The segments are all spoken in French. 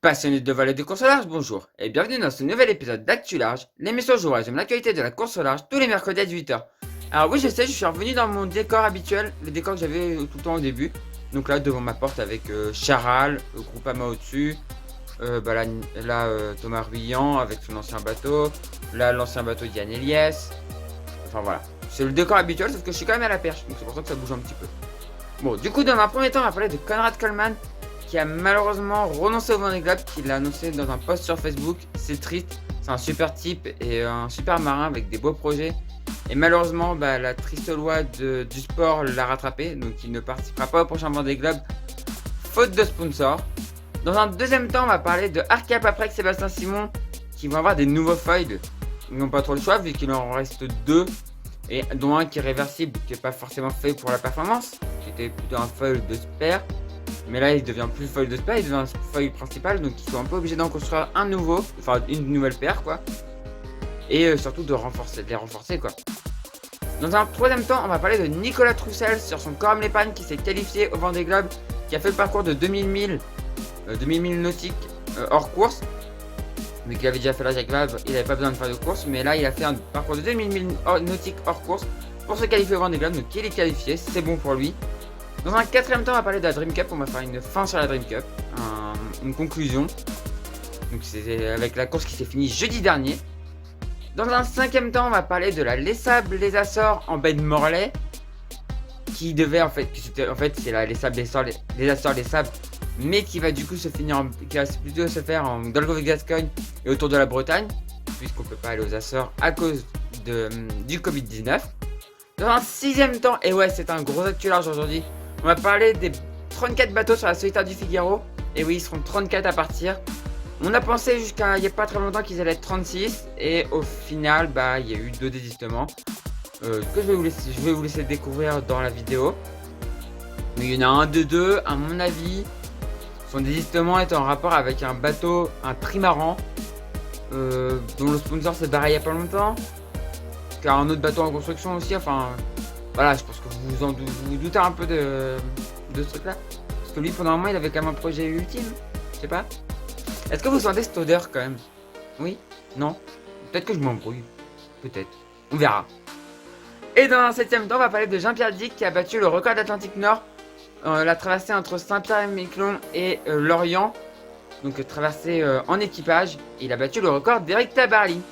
Passionnés de vol et de course au large, bonjour et bienvenue dans ce nouvel épisode d'Actu Large, l'émission où je vous résume l'actualité de la course au large tous les mercredis à 18h. Alors oui, je sais, je suis revenu dans mon décor habituel, le décor que j'avais tout le temps au début. Donc là, devant ma porte avec Charal, le Groupama au-dessus, Thomas Ruyant avec son ancien bateau, là l'ancien bateau d'Yann Eliès. Enfin voilà, c'est le décor habituel sauf que je suis quand même à la perche, donc c'est pour ça que ça bouge un petit peu. Bon, du coup, dans un premier temps, on va parler de Conrad Coleman, qui a malheureusement renoncé au Vendée Globe, qu'il a annoncé dans un post sur Facebook. C'est triste, c'est un super type et un super marin avec des beaux projets. Et malheureusement, la triste loi du sport l'a rattrapé, donc il ne participera pas au prochain Vendée Globe, faute de sponsor. Dans un deuxième temps, on va parler de Arcap après Sébastien Simon, qui vont avoir des nouveaux foils. Ils n'ont pas trop le choix vu qu'il en reste deux, et dont un qui est réversible, qui n'est pas forcément fait pour la performance, qui était plutôt un foil de spare. Mais là, il devient plus foil de spare, il devient un foil principal, donc ils sont un peu obligés d'en construire un nouveau, enfin une nouvelle paire quoi. Et surtout de les renforcer quoi. Dans un troisième temps, on va parler de Nicolas Troussel sur son Coram l'Épargne qui s'est qualifié au Vendée Globe, qui a fait le parcours de 2000 milles nautiques hors course. Vu qu'il avait déjà fait la Jacques Vabre, il n'avait pas besoin de faire de course, mais là il a fait un parcours de 2000 milles nautiques hors course pour se qualifier au Vendée Globe, donc il est qualifié, c'est bon pour lui. Dans un quatrième temps, on va parler de la Dream Cup, on va faire une fin sur la Dream Cup, une conclusion. Donc c'est avec la course qui s'est finie jeudi dernier. Dans un cinquième temps, on va parler de la Les Sables, les Açores en baie de Morlaix, qui devait c'est la Les Sables, les Açores, les Sables, mais qui va du coup qui va plutôt se faire en Golfe-Gascogne et autour de la Bretagne, puisqu'on peut pas aller aux Açores à cause du Covid-19. Dans un sixième temps, et ouais, c'est un gros actu large aujourd'hui, on va parler des 34 bateaux sur la Solitaire du Figaro. Et oui, ils seront 34 à partir. On a pensé jusqu'à il n'y a pas très longtemps qu'ils allaient être 36. Et au final, il y a eu 2 désistements. Que je vais vous laisser découvrir dans la vidéo. Mais il y en a un de deux, à mon avis. Son désistement est en rapport avec un bateau, un trimaran, dont le sponsor s'est barré il n'y a pas longtemps. Car un autre bateau en construction aussi, enfin... Voilà, je pense que vous vous doutez un peu de ce truc-là. Parce que lui, pendant un moment, il avait quand même un projet ultime. Je sais pas. Est-ce que vous sentez cette odeur quand même? Oui? Non? Peut-être que je m'embrouille. Peut-être. On verra. Et dans un septième temps, on va parler de Jean-Pierre Dick qui a battu le record d'Atlantique Nord. La traversée entre Saint-Pierre-et-Miquelon et Lorient. Donc traversée en équipage. Il a battu le record d'Eric Tabarly.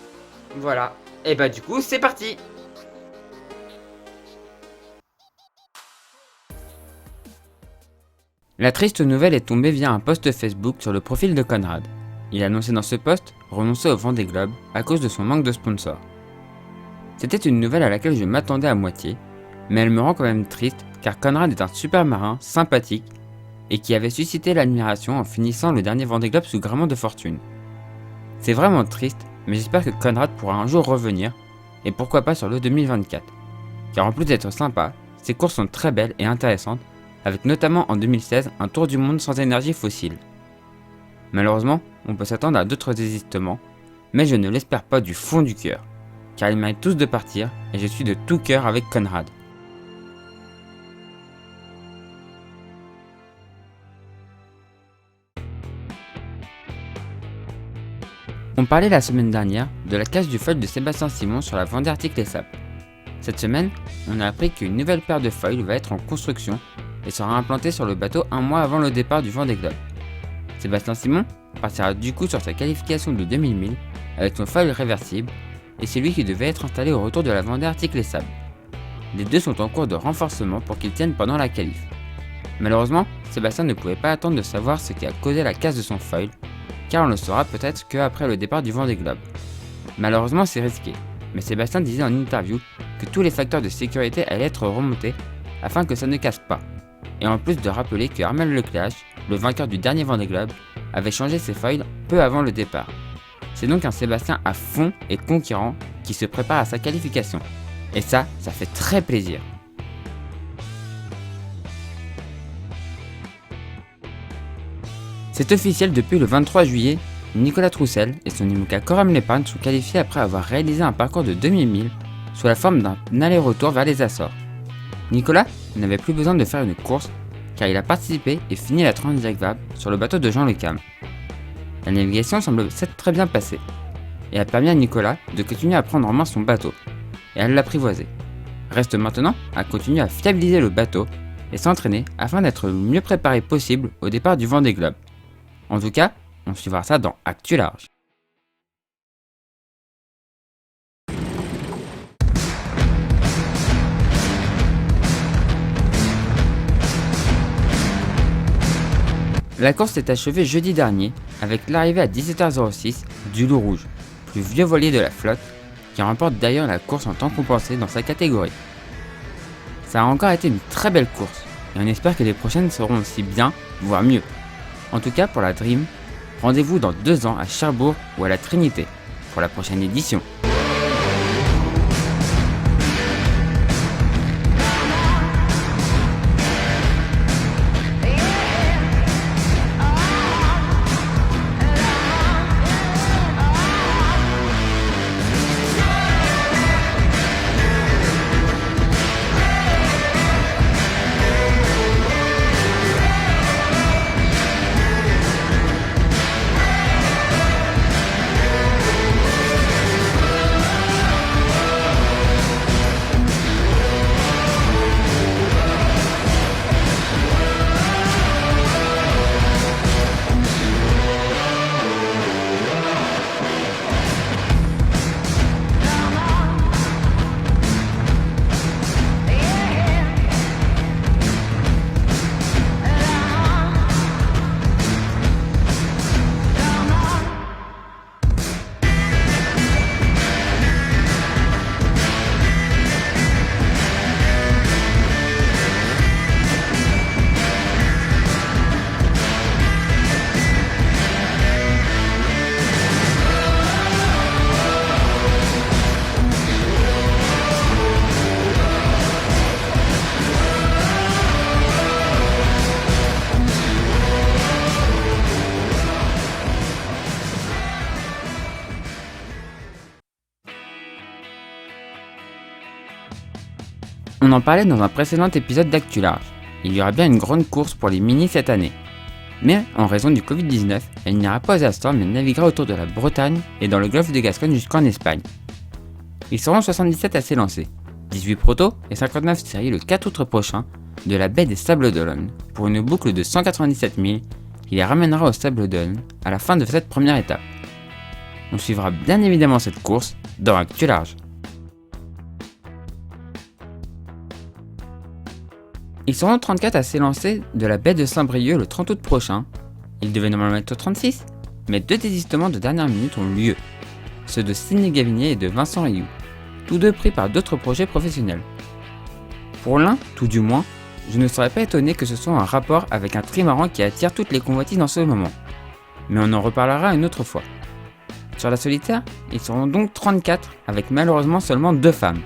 Voilà. Et du coup, c'est parti! La triste nouvelle est tombée via un post Facebook sur le profil de Conrad. Il a annoncé dans ce post renoncer au Vendée Globe à cause de son manque de sponsors. C'était une nouvelle à laquelle je m'attendais à moitié, mais elle me rend quand même triste car Conrad est un super marin sympathique et qui avait suscité l'admiration en finissant le dernier Vendée Globe sous gréement de fortune. C'est vraiment triste, mais j'espère que Conrad pourra un jour revenir et pourquoi pas sur le 2024. Car en plus d'être sympa, ses courses sont très belles et intéressantes, avec notamment en 2016 un tour du monde sans énergie fossile. Malheureusement, on peut s'attendre à d'autres désistements, mais je ne l'espère pas du fond du cœur, car ils méritent tous de partir et je suis de tout cœur avec Conrad. On parlait la semaine dernière de la casse du foil de Sébastien Simon sur la Vendée Arctic Les Sables. Cette semaine, on a appris qu'une nouvelle paire de foils va être en construction et sera implantée sur le bateau un mois avant le départ du Vendée Globe. Sébastien Simon partira du coup sur sa qualification de 2000 milles avec son foil réversible et c'est lui qui devait être installé au retour de la Vendée Arctic Les Sables. Les deux sont en cours de renforcement pour qu'ils tiennent pendant la qualif. Malheureusement, Sébastien ne pouvait pas attendre de savoir ce qui a causé la casse de son foil, car on le saura peut-être qu'après le départ du Vendée Globe. Malheureusement, c'est risqué, mais Sébastien disait en interview que tous les facteurs de sécurité allaient être remontés afin que ça ne casse pas. Et en plus de rappeler que Armel Lecléache, le vainqueur du dernier Vendée Globe, avait changé ses foils peu avant le départ. C'est donc un Sébastien à fond et conquérant qui se prépare à sa qualification. Et ça fait très plaisir. C'est officiel depuis le 23 juillet, Nicolas Troussel et son IMOCA Coram l'Épargne sont qualifiés après avoir réalisé un parcours de 2000 milles sous la forme d'un aller-retour vers les Açores. Nicolas n'avait plus besoin de faire une course car il a participé et fini la Transjacques Vabre sur le bateau de Jean Le Cam. La navigation semble s'être très bien passée et a permis à Nicolas de continuer à prendre en main son bateau et à l'apprivoiser. Reste maintenant à continuer à fiabiliser le bateau et s'entraîner afin d'être le mieux préparé possible au départ du Vendée Globe. En tout cas, on suivra ça dans Actu Large. La course s'est achevée jeudi dernier avec l'arrivée à 17h06 du Loup Rouge, plus vieux voilier de la flotte, qui remporte d'ailleurs la course en temps compensé dans sa catégorie. Ça a encore été une très belle course, et on espère que les prochaines seront aussi bien, voire mieux. En tout cas pour la Dream, rendez-vous dans 2 ans à Cherbourg ou à la Trinité, pour la prochaine édition. On en parlait dans un précédent épisode d'Actu Large. Il y aura bien une grande course pour les mini cette année. Mais en raison du Covid-19, elle n'ira pas aux Açores mais naviguera autour de la Bretagne et dans le golfe de Gascogne jusqu'en Espagne. Ils seront 77 à s'élancer, 18 protos et 59 séries le 4 août prochain de la baie des Sables d'Olonne pour une boucle de 197 milles qui les ramènera aux Sables d'Olonne à la fin de cette première étape. On suivra bien évidemment cette course dans Actu Large. Ils seront 34 à s'élancer de la baie de Saint-Brieuc le 30 août prochain. Ils devaient normalement être 36, mais 2 désistements de dernière minute ont lieu. Ceux de Sidney Gavinier et de Vincent Rioux, tous deux pris par d'autres projets professionnels. Pour l'un, tout du moins, je ne serais pas étonné que ce soit un rapport avec un trimaran qui attire toutes les convoitises en ce moment. Mais on en reparlera une autre fois. Sur la solitaire, ils seront donc 34 avec malheureusement seulement 2 femmes.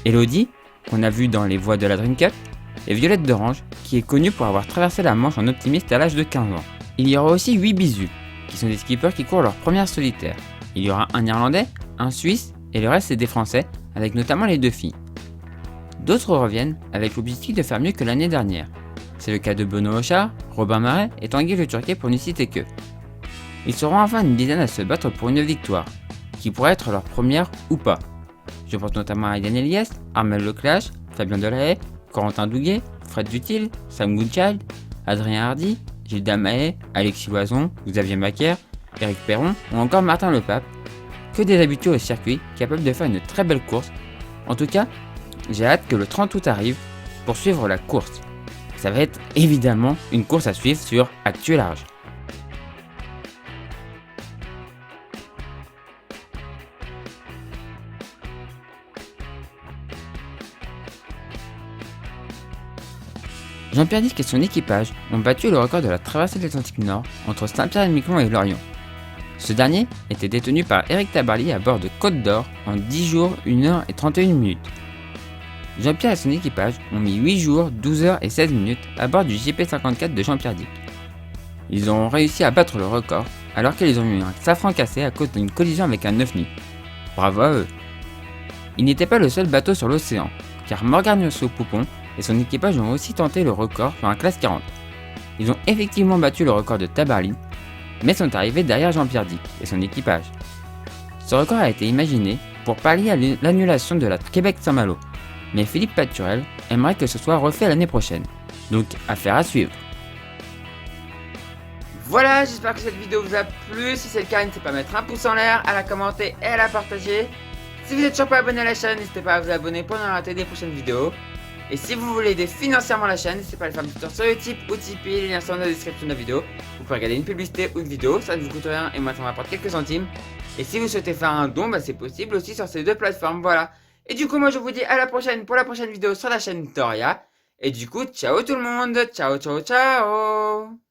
Elodie, qu'on a vue dans les voies de la Dream Cup, et Violette d'Orange, qui est connue pour avoir traversé la Manche en optimiste à l'âge de 15 ans. Il y aura aussi 8 bisous, qui sont des skippers qui courent leur première solitaire. Il y aura un Irlandais, un Suisse, et le reste c'est des Français, avec notamment les 2 filles. D'autres reviennent avec l'objectif de faire mieux que l'année dernière. C'est le cas de Benoît Auchard, Robin Marais et Tanguy Le Turquet pour ne citer que. Ils seront enfin une dizaine à se battre pour une victoire, qui pourrait être leur première ou pas. Je pense notamment à Yann Eliès, Armel Leclage, Fabien Delahaye, Corentin Douguet, Fred Dutil, Sam Goodchild, Adrien Hardy, Gilda Mahé, Alexis Loison, Xavier Macaire, Eric Perron ou encore Martin Lepape, que des habitués au circuit capables de faire une très belle course. En tout cas, j'ai hâte que le 30 août arrive pour suivre la course. Ça va être évidemment une course à suivre sur Actu Large. Jean-Pierre Disque et son équipage ont battu le record de la traversée de l'Atlantique Nord entre Saint-Pierre-et-Miquelon et Lorient. Ce dernier était détenu par Eric Tabarly à bord de Côte d'Or en 10 jours, 1 heure et 31 minutes. Jean-Pierre et son équipage ont mis 8 jours, 12 heures et 16 minutes à bord du JP54 de Jean-Pierre Dick. Ils ont réussi à battre le record alors qu'ils ont eu un safran cassé à cause d'une collision avec un œuf-nid. Bravo à eux. Ils n'étaient pas le seul bateau sur l'océan, car Morgagnoso Poupon et son équipage ont aussi tenté le record sur un classe 40. Ils ont effectivement battu le record de Tabarly, mais sont arrivés derrière Jean-Pierre Dick et son équipage. Ce record a été imaginé pour pallier à l'annulation de la Québec-Saint-Malo, mais Philippe Paturel aimerait que ce soit refait l'année prochaine, donc affaire à suivre. Voilà, j'espère que cette vidéo vous a plu. Si c'est le cas, n'hésitez pas à mettre un pouce en l'air, à la commenter et à la partager. Si vous n'êtes toujours pas abonné à la chaîne, n'hésitez pas à vous abonner pour ne pas rater des prochaines vidéos. Et si vous voulez aider financièrement la chaîne, n'hésitez pas à le faire un petit tour sur Utip ou Tipeee, les liens sont dans la description de la vidéo. Vous pouvez regarder une publicité ou une vidéo, ça ne vous coûte rien et moi ça m'apporte quelques centimes. Et si vous souhaitez faire un don, c'est possible aussi sur ces deux plateformes, voilà. Et du coup, moi je vous dis à la prochaine pour la prochaine vidéo sur la chaîne Toria. Et du coup, ciao tout le monde, ciao ciao ciao.